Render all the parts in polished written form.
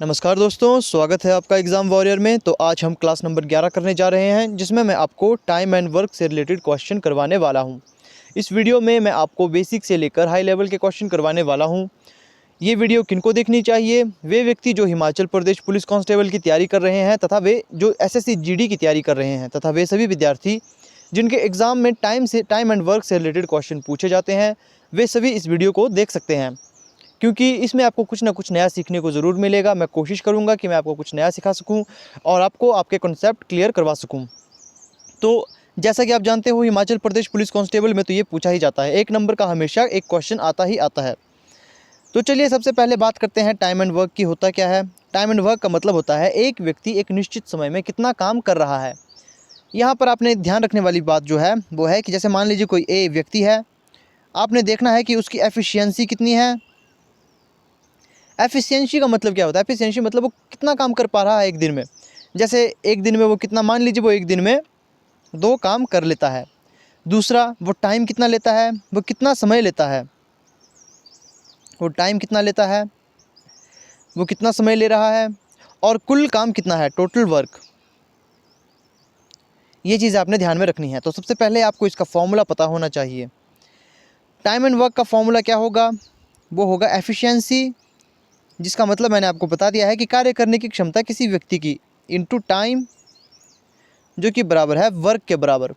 नमस्कार दोस्तों, स्वागत है आपका एग्ज़ाम वॉरियर में। तो आज हम क्लास नंबर 11 करने जा रहे हैं, जिसमें मैं आपको टाइम एंड वर्क से रिलेटेड क्वेश्चन करवाने वाला हूं। इस वीडियो में मैं आपको बेसिक से लेकर हाई लेवल के क्वेश्चन करवाने वाला हूं। ये वीडियो किनको देखनी चाहिए? वे व्यक्ति जो हिमाचल प्रदेश पुलिस कांस्टेबल की तैयारी कर रहे हैं, तथा वे जो एसएससी जीडी की तैयारी कर रहे हैं, तथा वे सभी विद्यार्थी जिनके एग्ज़ाम में टाइम एंड वर्क से रिलेटेड क्वेश्चन पूछे जाते हैं, वे सभी इस वीडियो को देख सकते हैं, क्योंकि इसमें आपको कुछ ना कुछ नया सीखने को ज़रूर मिलेगा। मैं कोशिश करूँगा कि मैं आपको कुछ नया सिखा सकूँ और आपको आपके कॉन्सेप्ट क्लियर करवा सकूँ। तो जैसा कि आप जानते हो, हिमाचल प्रदेश पुलिस कांस्टेबल में तो ये पूछा ही जाता है, 1 नंबर का हमेशा एक क्वेश्चन आता ही आता है। तो चलिए सबसे पहले बात करते हैं टाइम एंड वर्क की। होता क्या है? टाइम एंड वर्क का मतलब होता है एक व्यक्ति एक निश्चित समय में कितना काम कर रहा है। यहाँ पर आपने ध्यान रखने वाली बात जो है वो है कि जैसे मान लीजिए कोई ए व्यक्ति है, आपने देखना है कि उसकी एफिशिएंसी कितनी है। एफिशिएंसी का मतलब क्या होता है? एफिशिएंसी मतलब वो कितना काम कर पा रहा है एक दिन में। जैसे एक दिन में वो कितना, मान लीजिए वो एक दिन में 2 काम कर लेता है। दूसरा, वो टाइम कितना लेता है, वो कितना समय लेता है, वो टाइम कितना लेता है, वो कितना समय ले रहा है, और कुल काम कितना है, टोटल वर्क। ये चीज़ आपने ध्यान में रखनी है। तो सबसे पहले आपको इसका फॉर्मूला पता होना चाहिए। टाइम एंड वर्क का फॉर्मूला क्या होगा? वो होगा एफिशिएंसी, जिसका मतलब मैंने आपको बता दिया है कि कार्य करने की क्षमता किसी व्यक्ति की इनटू टाइम, जो कि बराबर है वर्क के बराबर।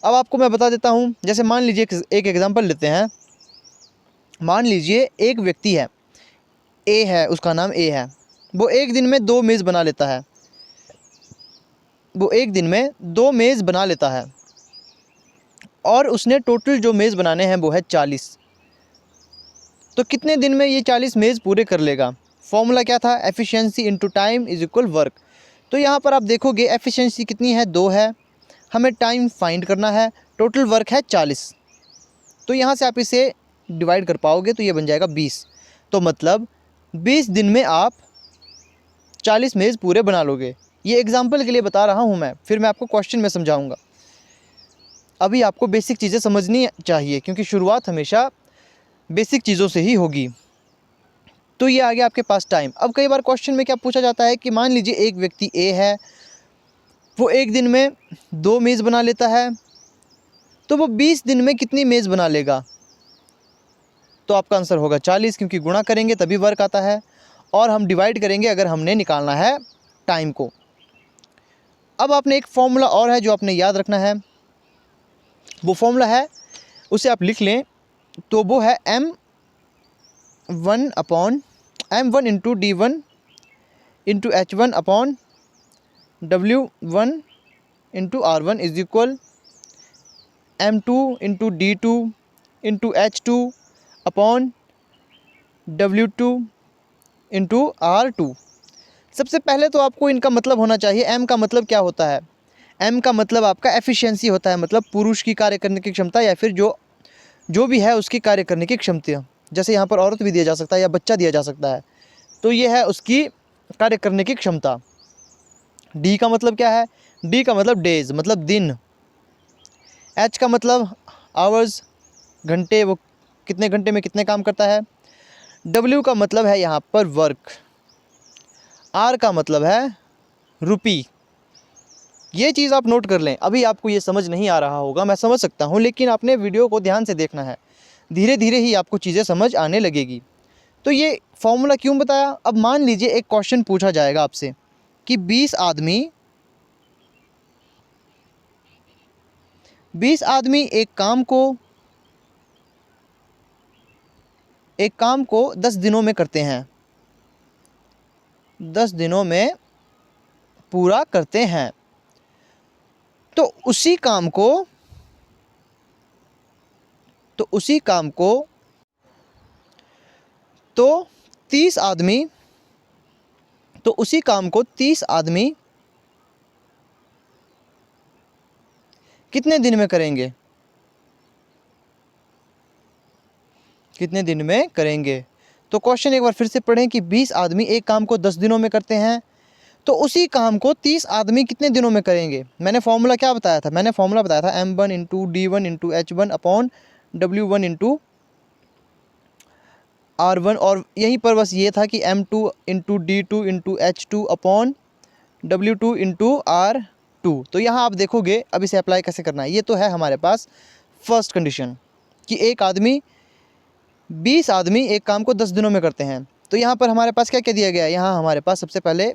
अब आपको मैं बता देता हूँ, जैसे मान लीजिए एक एग्जांपल लेते हैं। मान लीजिए एक व्यक्ति है, ए है, उसका नाम ए है। वो एक दिन में 2 मेज़ बना लेता है। वो एक दिन में 2 मेज़ बना लेता है और उसने टोटल जो मेज़ बनाने हैं वो है 40। तो कितने दिन में ये 40 मेज़ पूरे कर लेगा? फॉर्मूला क्या था? Efficiency into time is equal work. तो यहाँ पर आप देखोगे एफिशिएंसी कितनी है? 2 है। हमें टाइम फाइंड करना है, टोटल वर्क है 40। तो यहाँ से आप इसे डिवाइड कर पाओगे तो ये बन जाएगा 20। तो मतलब 20 दिन में आप 40 मेज़ पूरे बना लोगे। ये एग्जाम्पल के लिए बता रहा हूँ मैं, फिर मैं आपको क्वेश्चन में समझाऊँगा। अभी आपको बेसिक चीज़ें समझनी चाहिए, क्योंकि शुरुआत हमेशा बेसिक चीज़ों से ही होगी। तो ये आ गया आपके पास टाइम। अब कई बार क्वेश्चन में क्या पूछा जाता है कि मान लीजिए एक व्यक्ति ए है, वो एक दिन में 2 मेज़ बना लेता है, तो वो 20 दिन में कितनी मेज़ बना लेगा? तो आपका आंसर होगा 40, क्योंकि गुणा करेंगे तभी वर्क आता है, और हम डिवाइड करेंगे अगर हमने निकालना है टाइम को। अब आपने एक फॉर्मूला और है जो आपने याद रखना है। वो फॉर्मूला है, उसे आप लिख लें, तो वो है M1 into D1 into H1 upon W1 into R1 is equal M2 into D2 into H2 upon W2 into R2। सबसे पहले तो आपको इनका मतलब होना चाहिए। M का मतलब क्या होता है? M का मतलब आपका एफिशिएंसी होता है, मतलब पुरुष की कार्य करने की क्षमता, या फिर जो भी है उसकी कार्य करने की क्षमता। जैसे यहाँ पर औरत भी दिया जा सकता है या बच्चा दिया जा सकता है, तो ये है उसकी कार्य करने की क्षमता। D का मतलब क्या है? D का मतलब डेज, मतलब दिन। H का मतलब आवर्स, घंटे, वो कितने घंटे में कितने काम करता है। W का मतलब है यहाँ पर वर्क। R का मतलब है रुपी। ये चीज़ आप नोट कर लें। अभी आपको ये समझ नहीं आ रहा होगा, मैं समझ सकता हूँ, लेकिन आपने वीडियो को ध्यान से देखना है। धीरे धीरे ही आपको चीज़ें समझ आने लगेगी। तो ये फॉर्मूला क्यों बताया? अब मान लीजिए एक क्वेश्चन पूछा जाएगा आपसे कि 20 आदमी एक काम को 10 दिनों में करते हैं, 10 दिनों में पूरा करते हैं। तो उसी काम को तो 30 आदमी तो उसी काम को 30 आदमी कितने दिन में करेंगे? कितने दिन में करेंगे? तो क्वेश्चन एक बार फिर से पढ़ें कि 20 आदमी एक काम को 10 दिनों में करते हैं, तो उसी काम को 30 आदमी कितने दिनों में करेंगे? मैंने फॉर्मूला क्या बताया था? मैंने फॉर्मूला बताया था M1 into D1 into H1 upon W1 into R1, और यहीं पर बस ये था कि M2 into D2 into H2 upon W2 into R2। तो यहाँ आप देखोगे अब इसे अप्लाई कैसे करना है। ये तो है हमारे पास फर्स्ट कंडीशन कि 20 आदमी एक काम को 10 दिनों में करते हैं। तो यहाँ पर हमारे पास क्या क्या दिया गया है, यहाँ हमारे पास सबसे पहले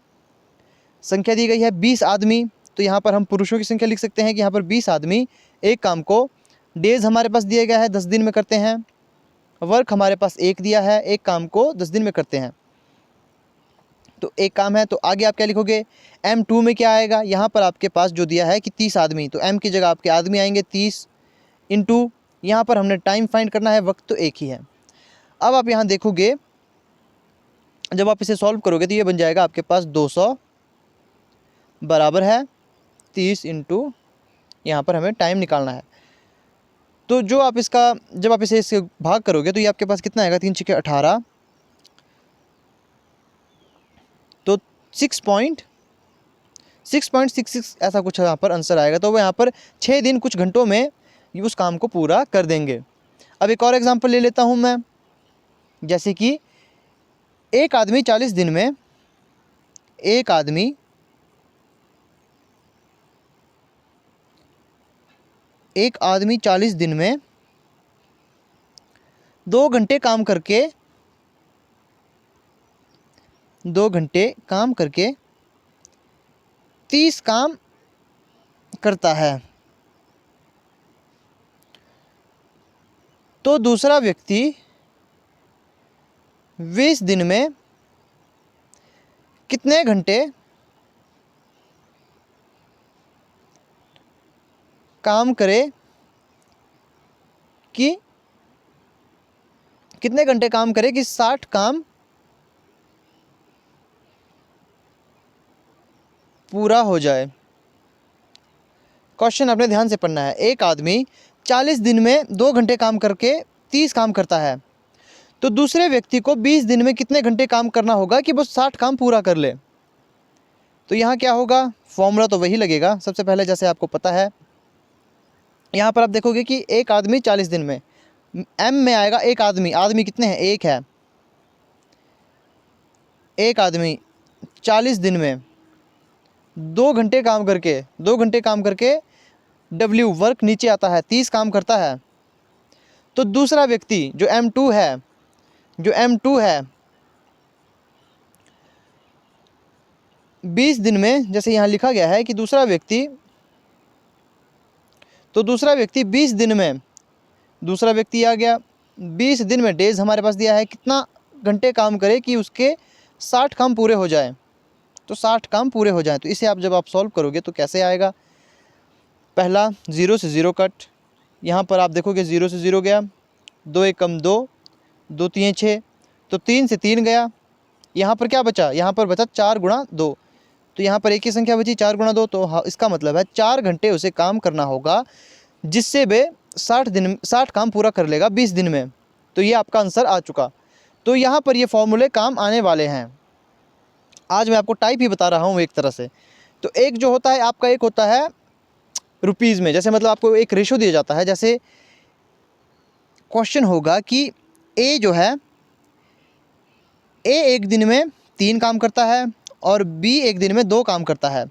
संख्या दी गई है 20 आदमी। तो यहाँ पर हम पुरुषों की संख्या लिख सकते हैं कि यहाँ पर 20 आदमी एक काम को, डेज हमारे पास दिया गया है 10 दिन में करते हैं, वर्क हमारे पास एक दिया है, एक काम को 10 दिन में करते हैं। तो एक काम है, तो आगे आप क्या लिखोगे, M2 में क्या आएगा, यहाँ पर आपके पास जो दिया है कि 30 आदमी, तो M की जगह आपके आदमी आएंगे 30 इंटू, यहाँ पर हमने टाइम फाइंड करना है, वक्त तो एक ही है। अब आप यहाँ देखोगे, जब आप इसे सॉल्व करोगे तो ये बन जाएगा आपके पास 200 बराबर है 30 इंटू, यहाँ पर हमें टाइम निकालना है। तो जो आप इसका, जब आप इसे भाग करोगे तो ये आपके पास कितना आएगा, 3 छक्के 18, तो 6.66 ऐसा कुछ यहाँ पर आंसर आएगा। तो वो यहाँ पर 6 दिन कुछ घंटों में उस काम को पूरा कर देंगे। अब एक और एग्जांपल ले लेता हूँ मैं, जैसे कि एक आदमी 40 दिन में, एक आदमी 40 दिन में 2 घंटे काम करके 30 काम करता है। तो दूसरा व्यक्ति 20 दिन में कितने घंटे काम करे कि 60 काम पूरा हो जाए। क्वेश्चन अपने ध्यान से पढ़ना है। एक आदमी 40 दिन में 2 घंटे काम करके 30 काम करता है, तो दूसरे व्यक्ति को 20 दिन में कितने घंटे काम करना होगा कि वो 60 काम पूरा कर ले। तो यहाँ क्या होगा, फॉर्मूला तो वही लगेगा। सबसे पहले जैसे आपको पता है, यहाँ पर आप देखोगे कि एक आदमी 40 दिन में, M में आएगा एक आदमी, आदमी कितने हैं, एक है। एक आदमी 40 दिन में 2 घंटे काम करके W वर्क नीचे आता है, 30 काम करता है। तो दूसरा व्यक्ति जो M2 है 20 दिन में, जैसे यहाँ लिखा गया है कि दूसरा व्यक्ति 20 दिन में, दूसरा व्यक्ति आ गया 20 दिन में, डेज हमारे पास दिया है कितना घंटे काम करे कि उसके 60 काम पूरे हो जाए। तो 60 काम पूरे हो जाए। तो इसे आप जब आप सॉल्व करोगे तो कैसे आएगा, पहला 0 से 0 कट, यहाँ पर आप देखोगे 0 से 0 गया, 2 एक कम 2, 2 3 6, तो 3 से 3 गया, यहाँ पर क्या बचा, यहाँ पर बचा 4 गुणा 2, तो यहाँ पर एक ही संख्या बची 4 गुणा 2। तो इसका मतलब है 4 घंटे उसे काम करना होगा, जिससे वे 60 काम पूरा कर लेगा 20 दिन में। तो ये आपका आंसर आ चुका। तो यहाँ पर ये फॉर्मूले काम आने वाले हैं। आज मैं आपको टाइप ही बता रहा हूँ एक तरह से। तो एक जो होता है आपका, एक होता है रुपीज़ में, जैसे मतलब आपको एक रेशो दिया जाता है। जैसे क्वेश्चन होगा कि ए जो है, ए एक दिन में 3 काम करता है और बी एक दिन में 2 काम करता है,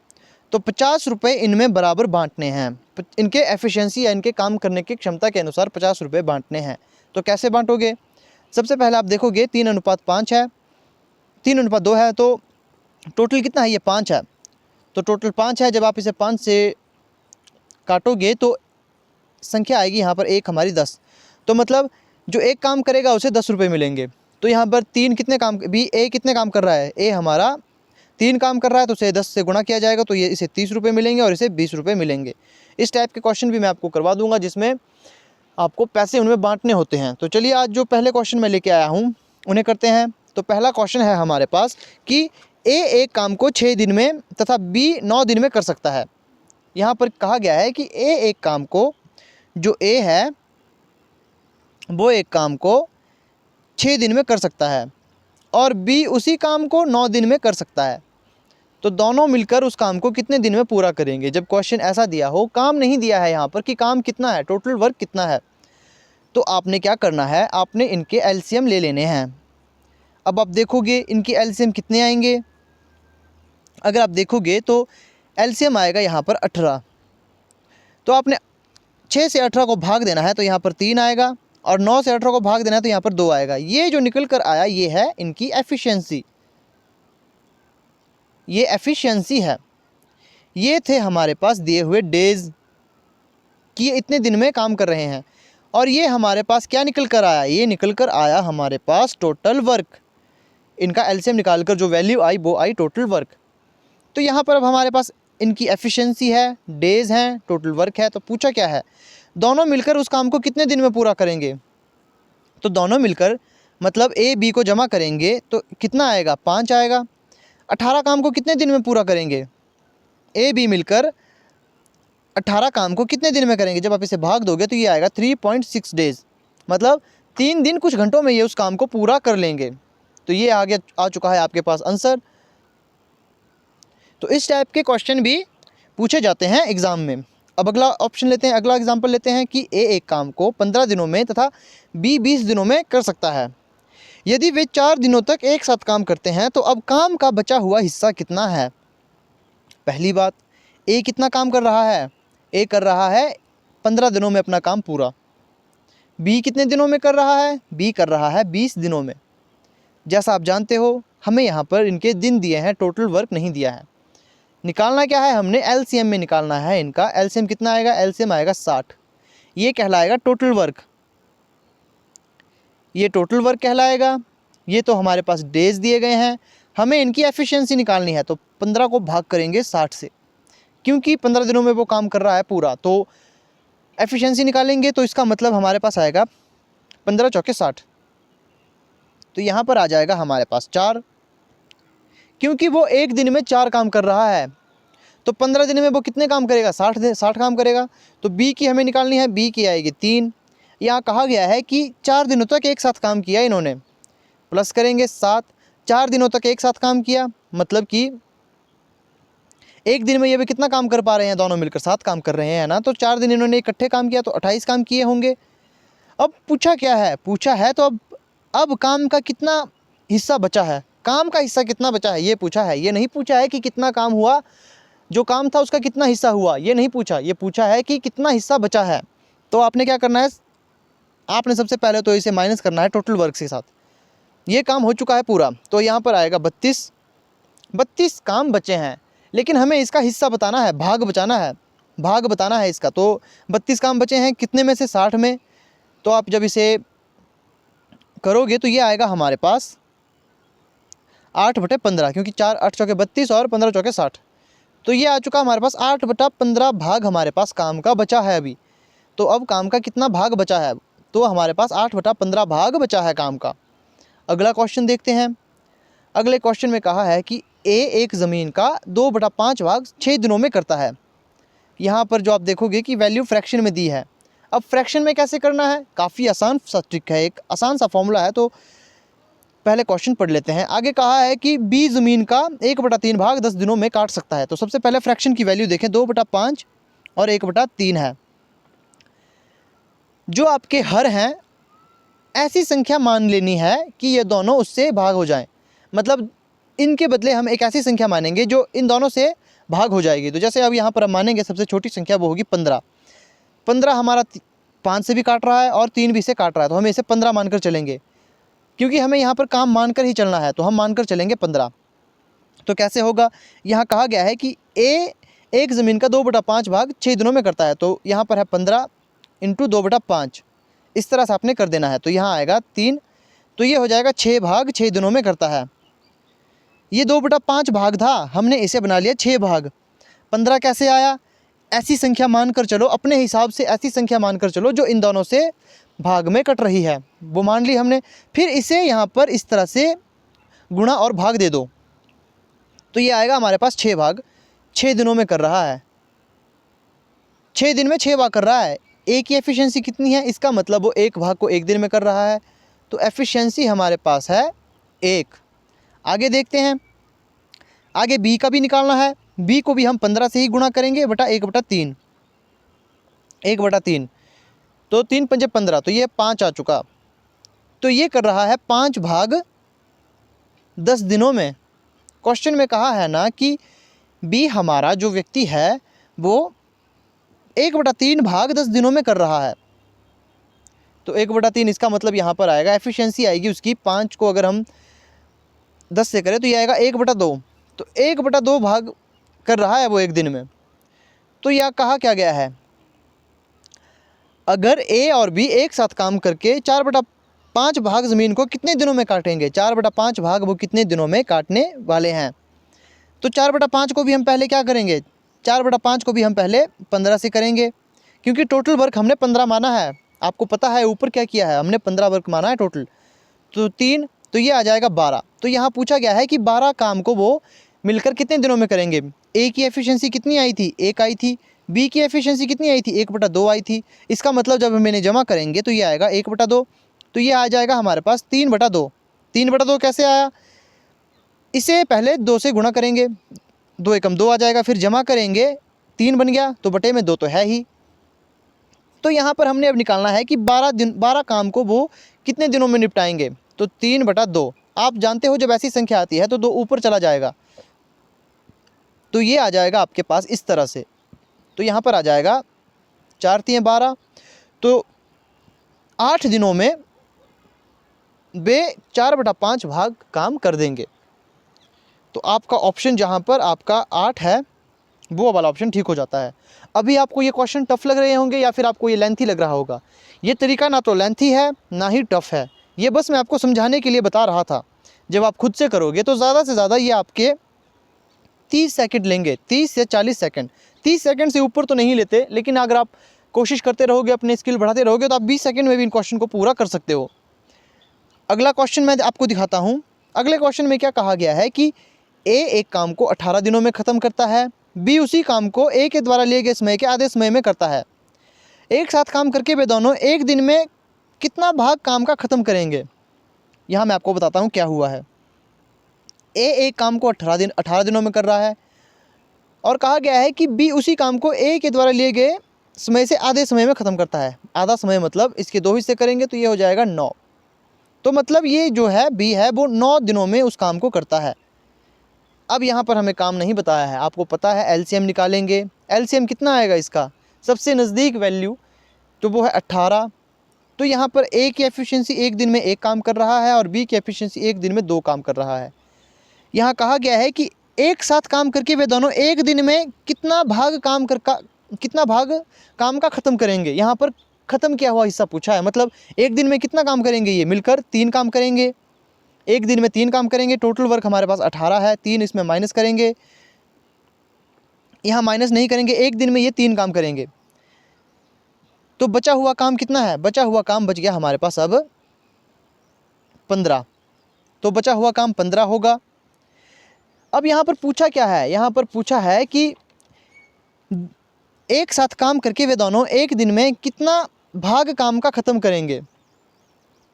तो 50 रुपये इनमें बराबर बांटने हैं। इनके एफिशिएंसी या इनके काम करने की क्षमता के अनुसार 50 रुपये बांटने हैं। तो कैसे बांटोगे, सबसे पहले आप देखोगे 3:5 है, 3:2 है, तो टोटल कितना है, ये 5 है। तो टोटल 5 है। जब आप इसे 5 से काटोगे तो संख्या आएगी यहाँ पर एक हमारी 10। तो मतलब जो एक काम करेगा उसे 10 रुपये मिलेंगे। तो यहाँ पर 3 कितने काम, बी ए कितने काम कर रहा है, ए हमारा 3 काम कर रहा है, तो उसे 10 से गुणा किया जाएगा, तो ये इसे 30 रुपये मिलेंगे और इसे 20 रुपये मिलेंगे। इस टाइप के क्वेश्चन भी मैं आपको करवा दूंगा, जिसमें आपको पैसे उनमें बांटने होते हैं। तो चलिए आज जो पहले क्वेश्चन मैं लेके आया हूँ उन्हें करते हैं। तो पहला क्वेश्चन है हमारे पास कि ए एक काम को 6 दिन में तथा बी 9 दिन में कर सकता है। यहाँ पर कहा गया है कि ए एक काम को, जो ए है वो एक काम को 6 दिन में कर सकता है और बी उसी काम को 9 दिन में कर सकता है। तो दोनों मिलकर उस काम को कितने दिन में पूरा करेंगे। जब क्वेश्चन ऐसा दिया हो, काम नहीं दिया है यहाँ पर कि काम कितना है, टोटल वर्क कितना है, तो आपने क्या करना है, आपने इनके एलसीएम ले लेने हैं। अब आप देखोगे इनके एलसीएम कितने आएंगे। अगर आप देखोगे तो एलसीएम आएगा यहाँ पर 18। तो आपने 6 से 18 को भाग देना है तो यहाँ पर 3 आएगा, और 9 से 18 को भाग देना है तो यहाँ पर 2 आएगा। ये जो निकल कर आया ये है इनकी एफिशिएंसी, ये एफिशिएंसी है। ये थे हमारे पास दिए हुए डेज कि इतने दिन में काम कर रहे हैं। और ये हमारे पास क्या निकल कर आया, ये निकल कर आया हमारे पास टोटल वर्क। इनका एलसीएम निकाल कर जो वैल्यू आई वो आई टोटल वर्क। तो यहाँ पर अब हमारे पास इनकी एफिशिएंसी है, डेज हैं, टोटल वर्क है। तो पूछा क्या है, दोनों मिलकर उस काम को कितने दिन में पूरा करेंगे। तो दोनों मिलकर मतलब ए बी को जमा करेंगे तो कितना आएगा, 5 आएगा। 18 काम को कितने दिन में पूरा करेंगे, ए बी मिलकर 18 काम को कितने दिन में करेंगे। जब आप इसे भाग दोगे तो ये आएगा 3.6 डेज, मतलब 3 दिन कुछ घंटों में ये उस काम को पूरा कर लेंगे। तो ये आगे आ चुका है आपके पास आंसर। तो इस टाइप के क्वेश्चन भी पूछे जाते हैं एग्ज़ाम में। अब अगला ऑप्शन लेते हैं, अगला एग्जाम्पल लेते हैं कि ए एक काम को 15 दिनों में तथा बी 20 दिनों में कर सकता है। यदि वे 4 दिनों तक एक साथ काम करते हैं तो अब काम का बचा हुआ हिस्सा कितना है। पहली बात, ए कितना काम कर रहा है, ए कर रहा है 15 दिनों में अपना काम पूरा। बी कितने दिनों में कर रहा है, बी कर रहा है 20 दिनों में। जैसा आप जानते हो हमें यहाँ पर इनके दिन दिए हैं, टोटल वर्क नहीं दिया है। निकालना क्या है, हमने एलसीएम में निकालना है इनका। एलसीएम कितना आएगा, एलसीएम आएगा 60। ये कहलाएगा टोटल वर्क, ये टोटल वर्क कहलाएगा। ये तो हमारे पास डेज दिए गए हैं, हमें इनकी एफिशिएंसी निकालनी है। तो 15 को भाग करेंगे 60 से, क्योंकि 15 दिनों में वो काम कर रहा है पूरा। तो एफिशिएंसी निकालेंगे तो इसका मतलब हमारे पास आएगा 15 चौके 60। तो यहाँ पर आ जाएगा हमारे पास 4, क्योंकि वो एक दिन में 4 काम कर रहा है। तो 15 दिन में वो कितने काम करेगा, 60 काम करेगा। तो बी की हमें निकालनी है, बी की आएगी 3। यहाँ कहा गया है कि 4 दिनों तक एक साथ काम किया इन्होंने, प्लस करेंगे 7। 4 दिनों तक एक साथ काम किया, मतलब कि एक दिन में ये भी कितना काम कर पा रहे हैं, दोनों मिलकर 7 काम कर रहे हैं ना। तो 4 दिन इन्होंने इकट्ठे काम किया तो 28 काम किए होंगे। अब पूछा क्या है, पूछा है तो अब काम का कितना हिस्सा बचा है, काम का हिस्सा कितना बचा है ये पूछा है। ये नहीं पूछा है कि कितना काम हुआ, जो काम था उसका कितना हिस्सा हुआ, ये नहीं पूछा। ये पूछा है कि कितना हिस्सा बचा है। तो आपने क्या करना है, आपने सबसे पहले तो इसे माइनस करना है टोटल वर्क के साथ। ये काम हो चुका है पूरा, तो यहाँ पर आएगा 32 काम बचे हैं, लेकिन हमें इसका हिस्सा बताना है, भाग बचाना है, भाग बताना है इसका। तो 32 काम बचे हैं कितने में से, 60 में। तो आप जब इसे करोगे तो ये आएगा हमारे पास 8/15, क्योंकि 4 8 चौके 32 और 15 चौके 60। तो ये आ चुका हमारे पास 8/15 भाग हमारे पास काम का बचा है अभी। तो अब काम का कितना भाग बचा है, तो हमारे पास 8/15 भाग बचा है काम का। अगला क्वेश्चन देखते हैं। अगले क्वेश्चन में कहा है कि ए एक ज़मीन का 2/5 भाग 6 दिनों में करता है। यहाँ पर जो आप देखोगे कि वैल्यू फ्रैक्शन में दी है। अब फ्रैक्शन में कैसे करना है, काफ़ी आसान सा ट्रिक है, एक आसान सा फॉर्मूला है। तो पहले क्वेश्चन पढ़ लेते हैं। आगे कहा है कि बी ज़मीन का 1/3 भाग 10 दिनों में काट सकता है। तो सबसे पहले फ्रैक्शन की वैल्यू देखें, 2/5 और 1/3 है। जो आपके हर हैं ऐसी संख्या मान लेनी है कि ये दोनों उससे भाग हो जाएं। मतलब इनके बदले हम एक ऐसी संख्या मानेंगे जो इन दोनों से भाग हो जाएगी। तो जैसे अब यहाँ पर हम मानेंगे सबसे छोटी संख्या वो होगी 15। 15 हमारा 5 से भी काट रहा है और 3 भी से काट रहा है, तो हम इसे 15 मानकर चलेंगे, क्योंकि हमें यहाँ पर काम मानकर ही चलना है। तो हम मानकर चलेंगे 15। तो कैसे होगा, यहाँ कहा गया है कि ए एक ज़मीन का 2/5 भाग 6 दिनों में करता है। तो यहाँ पर है 15 × 2/5, इस तरह से आपने कर देना है। तो यहाँ आएगा 3, तो ये हो जाएगा 6 भाग 6 दिनों में करता है। ये 2/5 भाग था, हमने इसे बना लिया 6 भाग। 15 कैसे आया, ऐसी संख्या मानकर चलो, अपने हिसाब से ऐसी संख्या मानकर चलो जो इन दोनों से भाग में कट रही है, वो मान ली हमने। फिर इसे यहाँ पर इस तरह से गुणा और भाग दे दो, तो ये आएगा हमारे पास 6 भाग 6 दिनों में कर रहा है। 6 दिन में 6 भाग कर रहा है। ए की एफिशिएंसी कितनी है, इसका मतलब वो 1 भाग को 1 दिन में कर रहा है। तो एफिशिएंसी हमारे पास है 1। आगे देखते हैं, आगे बी का भी निकालना है। बी को भी हम 15 से ही गुणा करेंगे बटा 1/3। तो 3 पंजे 15, तो ये 5 आ चुका। तो ये कर रहा है 5 भाग 10 दिनों में। क्वेश्चन में कहा है ना कि बी हमारा जो व्यक्ति है वो 1/3 भाग 10 दिनों में कर रहा है। तो 1/3 इसका मतलब यहाँ पर आएगा, एफिशिएंसी आएगी उसकी 5 को अगर हम 10 से करें तो ये आएगा 1/2। तो 1/2 भाग कर रहा है वो एक दिन में। तो यह कहा क्या गया है, अगर ए और बी एक साथ काम करके 4/5 भाग ज़मीन को कितने दिनों में काटेंगे, 4/5 भाग वो कितने दिनों में काटने वाले हैं। तो 4/5 को भी हम पहले क्या करेंगे, 4/5 को भी हम पहले 15 से करेंगे, क्योंकि टोटल वर्क हमने 15 माना है। आपको पता है ऊपर क्या किया है, हमने 15 वर्क माना है टोटल। तो 3, तो ये आ जाएगा 12। तो यहाँ पूछा गया है कि 12 काम को वो मिलकर कितने दिनों में करेंगे। ए की एफिशिएंसी कितनी आई थी, 1 आई थी। बी की एफिशिएंसी कितनी आई थी, 1/2 आई थी। इसका मतलब जब हम इन्हें जमा करेंगे तो ये आएगा 1/2। तो ये आ जाएगा हमारे पास 3/2। 3/2 कैसे आया, इसे पहले 2 से गुणा करेंगे, 2 एकम 2 आ जाएगा, फिर जमा करेंगे 3 बन गया, तो बटे में 2 तो है ही। तो यहाँ पर हमने अब निकालना है कि 12 काम को वो कितने दिनों में निपटाएंगे। तो 3/2, आप जानते हो जब ऐसी संख्या आती है तो 2 ऊपर चला जाएगा, तो ये आ जाएगा आपके पास इस तरह से। तो यहाँ पर आ जाएगा 4 3 12, तो 8 दिनों में वे 4/5 भाग काम कर देंगे। तो आपका ऑप्शन जहाँ पर आपका 8 है वो वाला ऑप्शन ठीक हो जाता है। अभी आपको ये क्वेश्चन टफ लग रहे होंगे या फिर आपको ये लेंथी लग रहा होगा। ये तरीका ना तो लेंथी है ना ही टफ है, ये बस मैं आपको समझाने के लिए बता रहा था। जब आप खुद से करोगे तो ज़्यादा से ज़्यादा ये आपके 30 सेकंड लेंगे, 30 से 40 सेकंड। 30 सेकंड से ऊपर तो नहीं लेते, लेकिन अगर आप कोशिश करते रहोगे, अपने स्किल बढ़ाते रहोगे, तो आप 20 सेकंड में भी इन क्वेश्चन को पूरा कर सकते हो। अगला क्वेश्चन मैं आपको दिखाता हूँ। अगले क्वेश्चन में क्या कहा गया है कि ए एक काम को 18 दिनों में ख़त्म करता है, बी उसी काम को ए के द्वारा लिए गए समय के आधे समय में करता है। एक साथ काम करके वे दोनों एक दिन में कितना भाग काम का ख़त्म करेंगे। यहाँ मैं आपको बताता हूँ क्या हुआ है। ए एक काम को 18 दिनों में कर रहा है, और कहा गया है कि बी उसी काम को ए के द्वारा लिए गए समय से आधे समय में ख़त्म करता है। आधा समय मतलब इसके 2 हिस्से करेंगे तो ये हो जाएगा 9। तो मतलब ये जो है बी है वो 9 दिनों में उस काम को करता है। अब यहाँ पर हमें काम नहीं बताया है, आपको पता है एलसीएम निकालेंगे। एलसीएम कितना आएगा इसका, सबसे नज़दीक वैल्यू तो वो है 18। तो यहाँ पर ए की एफिशिएंसी एक दिन में 1 काम कर रहा है और बी की एफिशिएंसी एक दिन में 2 काम कर रहा है। यहाँ कहा गया है कि एक साथ काम करके वे दोनों एक दिन में कितना भाग काम का ख़त्म करेंगे। यहाँ पर ख़त्म किया हुआ हिस्सा पूछा है, मतलब एक दिन में कितना काम करेंगे, ये मिलकर 3 काम करेंगे। एक दिन में 3 काम करेंगे। टोटल वर्क हमारे पास 18 है, 3 इसमें माइनस करेंगे, यहाँ माइनस नहीं करेंगे, एक दिन में ये 3 काम करेंगे। तो बचा हुआ काम कितना है, बचा हुआ काम बच गया हमारे पास अब 15। तो बचा हुआ काम 15 होगा। अब यहाँ पर पूछा क्या है, यहाँ पर पूछा है कि एक साथ काम करके वे दोनों एक दिन में कितना भाग काम का ख़त्म करेंगे,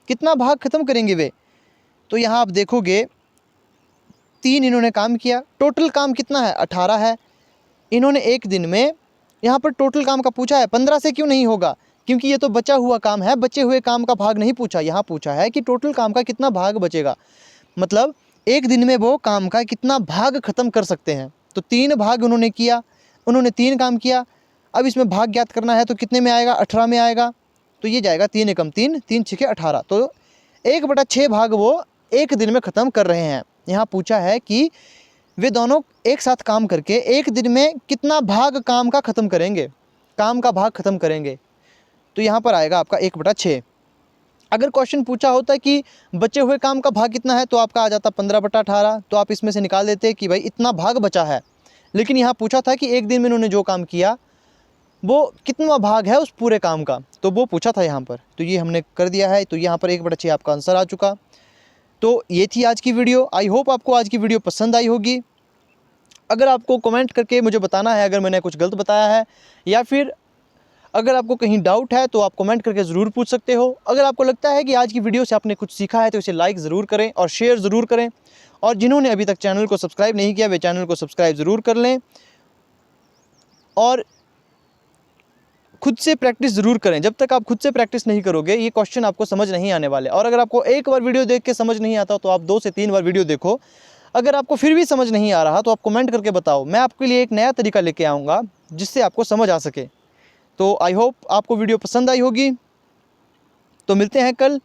कितना भाग ख़त्म करेंगे वे। तो यहाँ आप देखोगे 3 इन्होंने काम किया, टोटल काम कितना है 18 है। इन्होंने एक दिन में, यहाँ पर टोटल काम का पूछा है, 15 से क्यों नहीं होगा, क्योंकि ये तो बचा हुआ काम है, बचे हुए काम का भाग नहीं पूछा। यहाँ पूछा है कि टोटल काम का कितना भाग बचेगा, मतलब एक दिन में वो काम का कितना भाग ख़त्म कर सकते हैं। तो 3 भाग उन्होंने किया, उन्होंने 3 काम किया। अब इसमें भाग ज्ञात करना है तो कितने में आएगा, 18 में आएगा। तो ये जाएगा 3 एकम 3, 3 छके 18। तो 1/6 भाग वो एक दिन में ख़त्म कर रहे हैं। यहाँ पूछा है कि वे दोनों एक साथ काम करके एक दिन में कितना भाग काम का ख़त्म करेंगे, काम का भाग ख़त्म करेंगे। तो यहाँ पर आएगा आपका 1/6। अगर क्वेश्चन पूछा होता कि बचे हुए काम का भाग कितना है तो आपका आ जाता 15/18। तो आप इसमें से निकाल देते कि भाई इतना भाग बचा है। लेकिन यहाँ पूछा था कि एक दिन में उन्होंने जो काम किया वो कितना भाग है उस पूरे काम का, तो वो पूछा था यहाँ पर। तो ये हमने कर दिया है। तो यहाँ पर 1/6 आपका आंसर आ चुका। तो ये थी आज की वीडियो। आई होप आपको आज की वीडियो पसंद आई होगी। अगर आपको कमेंट करके मुझे बताना है अगर मैंने कुछ गलत बताया है, या फिर अगर आपको कहीं डाउट है तो आप कमेंट करके ज़रूर पूछ सकते हो। अगर आपको लगता है कि आज की वीडियो से आपने कुछ सीखा है तो इसे लाइक ज़रूर करें और शेयर ज़रूर करें। और जिन्होंने अभी तक चैनल को सब्सक्राइब नहीं किया वे चैनल को सब्सक्राइब ज़रूर कर लें। और खुद से प्रैक्टिस ज़रूर करें। जब तक आप खुद से प्रैक्टिस नहीं करोगे ये क्वेश्चन आपको समझ नहीं आने वाले। और अगर आपको एक बार वीडियो देख के समझ नहीं आता तो आप 2 से 3 बार वीडियो देखो। अगर आपको फिर भी समझ नहीं आ रहा तो आप कमेंट करके बताओ, मैं आपके लिए एक नया तरीका लेके आऊँगा जिससे आपको समझ आ सके। तो आई होप आपको वीडियो पसंद आई होगी। तो मिलते हैं कल